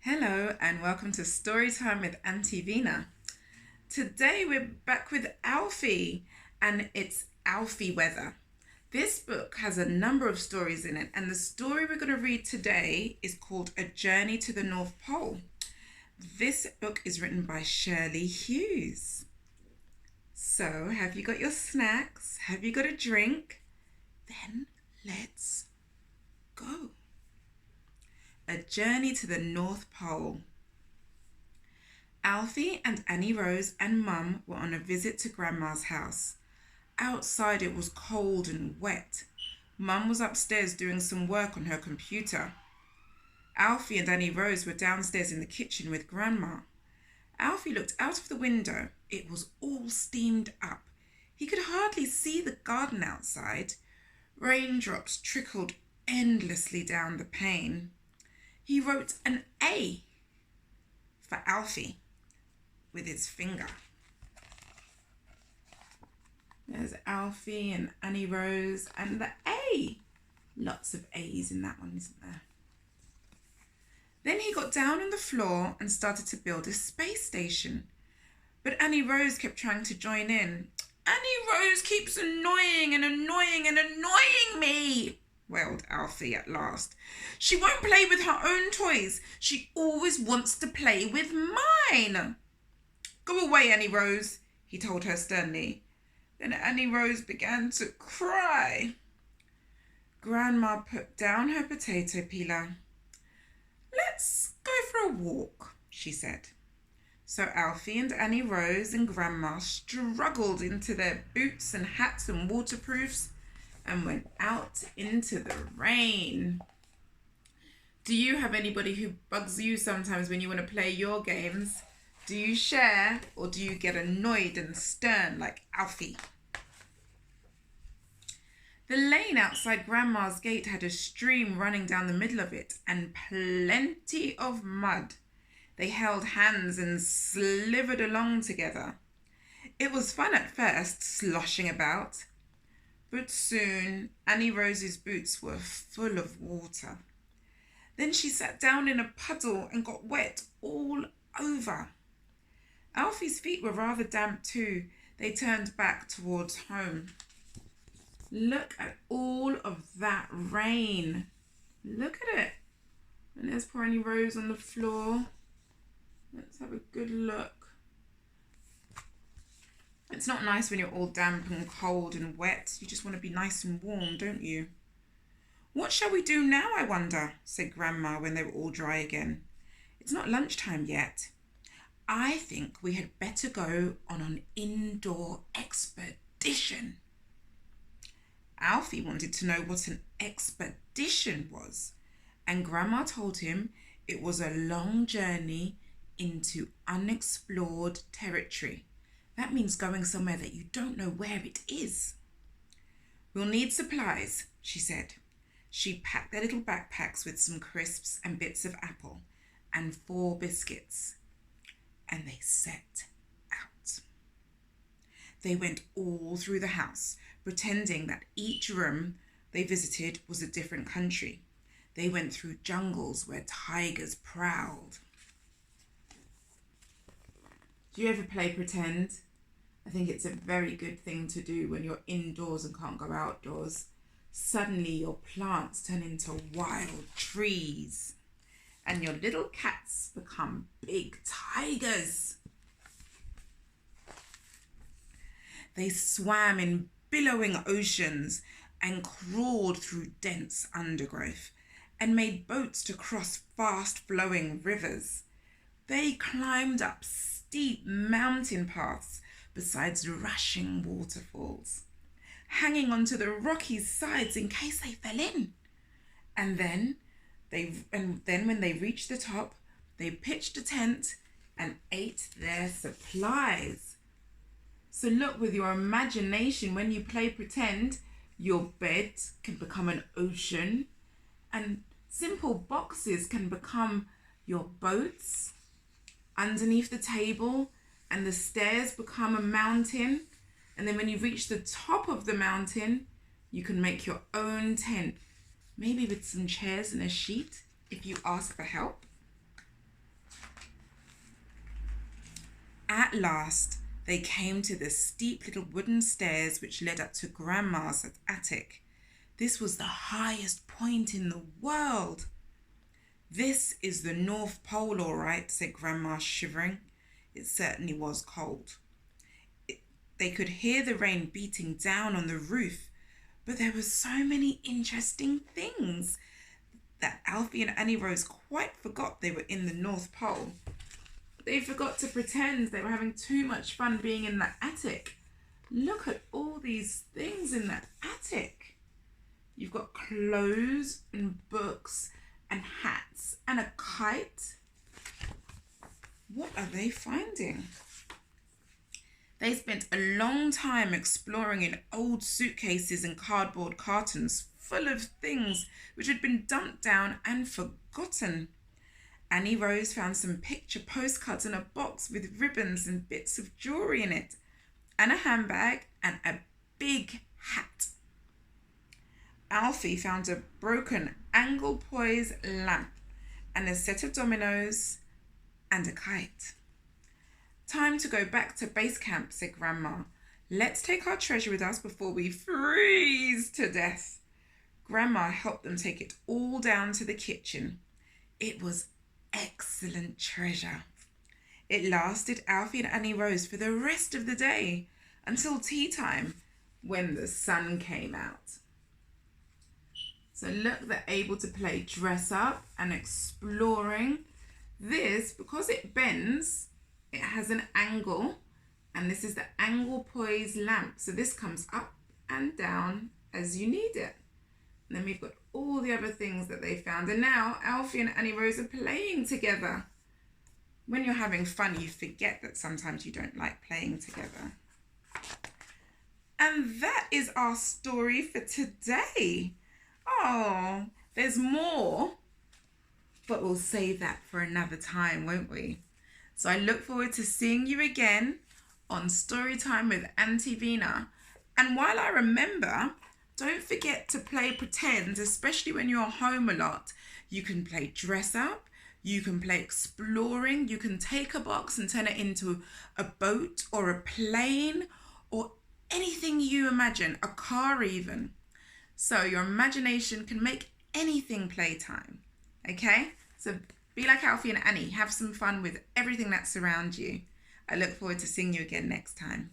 Hello and welcome to Storytime with Auntie Vina. Today we're back with Alfie and it's Alfie Weather. This book has a number of stories in it, and the story we're going to read today is called A Journey to the North Pole. This book is written by Shirley Hughes. So, have you got your snacks? Have you got a drink? Then let's go. A Journey to the North Pole. Alfie and Annie Rose and Mum were on a visit to Grandma's house. Outside it was cold and wet. Mum was upstairs doing some work on her computer. Alfie and Annie Rose were downstairs in the kitchen with Grandma. Alfie looked out of the window. It was all steamed up. He could hardly see the garden outside. Raindrops trickled endlessly down the pane. He wrote an A for Alfie with his finger. There's Alfie and Annie Rose and the A. Lots of A's in that one, isn't there? Then he got down on the floor and started to build a space station. But Annie Rose kept trying to join in. Annie Rose keeps annoying me, wailed Alfie at last. She won't play with her own toys. She always wants to play with mine. Go away, Annie Rose, he told her sternly. Then Annie Rose began to cry. Grandma put down her potato peeler. Let's go for a walk, she said. So Alfie and Annie Rose and Grandma struggled into their boots and hats and waterproofs and went out into the rain. Do you have anybody who bugs you sometimes when you want to play your games? Do you share or do you get annoyed and stern like Alfie? The lane outside Grandma's gate had a stream running down the middle of it and plenty of mud. They held hands and slithered along together. It was fun at first, sloshing about. But soon Annie Rose's boots were full of water. Then she sat down in a puddle and got wet all over. Alfie's feet were rather damp too. They turned back towards home. Look at all of that rain. Look at it. And there's poor Annie Rose on the floor. Let's have a good look. It's not nice when you're all damp and cold and wet. You just want to be nice and warm, don't you? What shall we do now, I wonder, said Grandma when they were all dry again. It's not lunchtime yet. I think we had better go on an indoor expedition. Alfie wanted to know what an expedition was, and Grandma told him it was a long journey into unexplored territory. That means going somewhere that you don't know where it is. We'll need supplies, she said. She packed their little backpacks with some crisps and bits of apple and 4 biscuits, and they set out. They went all through the house, pretending that each room they visited was a different country. They went through jungles where tigers prowled. Do you ever play pretend? I think it's a very good thing to do when you're indoors and can't go outdoors. Suddenly your plants turn into wild trees and your little cats become big tigers. They swam in billowing oceans and crawled through dense undergrowth and made boats to cross fast-flowing rivers. They climbed up steep mountain paths besides rushing waterfalls, hanging onto the rocky sides in case they fell in. And then when they reached the top, they pitched a tent and ate their supplies. So look, with your imagination, when you play pretend, your bed can become an ocean and simple boxes can become your boats. Underneath the table and the stairs become a mountain. And then when you reach the top of the mountain, you can make your own tent, maybe with some chairs and a sheet if you ask for help. At last, they came to the steep little wooden stairs which led up to Grandma's attic. This was the highest point in the world. "This is the North Pole, all right," said Grandma, shivering. It certainly was cold. They could hear the rain beating down on the roof, but there were so many interesting things that Alfie and Annie Rose quite forgot they were in the North Pole. They forgot to pretend they were having too much fun being in the attic. Look at all these things in the attic. You've got clothes and books and hats and a kite. What are they finding? They spent a long time exploring in old suitcases and cardboard cartons full of things which had been dumped down and forgotten. Annie Rose found some picture postcards in a box with ribbons and bits of jewellery in it, and a handbag and a big hat. Alfie found a broken angle poise lamp and a set of dominoes and a kite. "Time to go back to base camp," said Grandma. "Let's take our treasure with us before we freeze to death." Grandma helped them take it all down to the kitchen. It was excellent treasure. It lasted Alfie and Annie Rose for the rest of the day until tea time when the sun came out. So look, they're able to play dress up and exploring. This, because it bends, it has an angle, and this is the angle poise lamp. So this comes up and down as you need it. And then we've got all the other things that they found. And now Alfie and Annie Rose are playing together. When you're having fun, you forget that sometimes you don't like playing together. And that is our story for today. Oh, there's more, but we'll save that for another time, won't we? So I look forward to seeing you again on Storytime with Auntie Vina. And while I remember, don't forget to play pretend, especially when you're home a lot. You can play dress up, you can play exploring, you can take a box and turn it into a boat or a plane or anything you imagine, a car even. So your imagination can make anything playtime, okay? So be like Alfie and Annie, have some fun with everything that's around you. I look forward to seeing you again next time.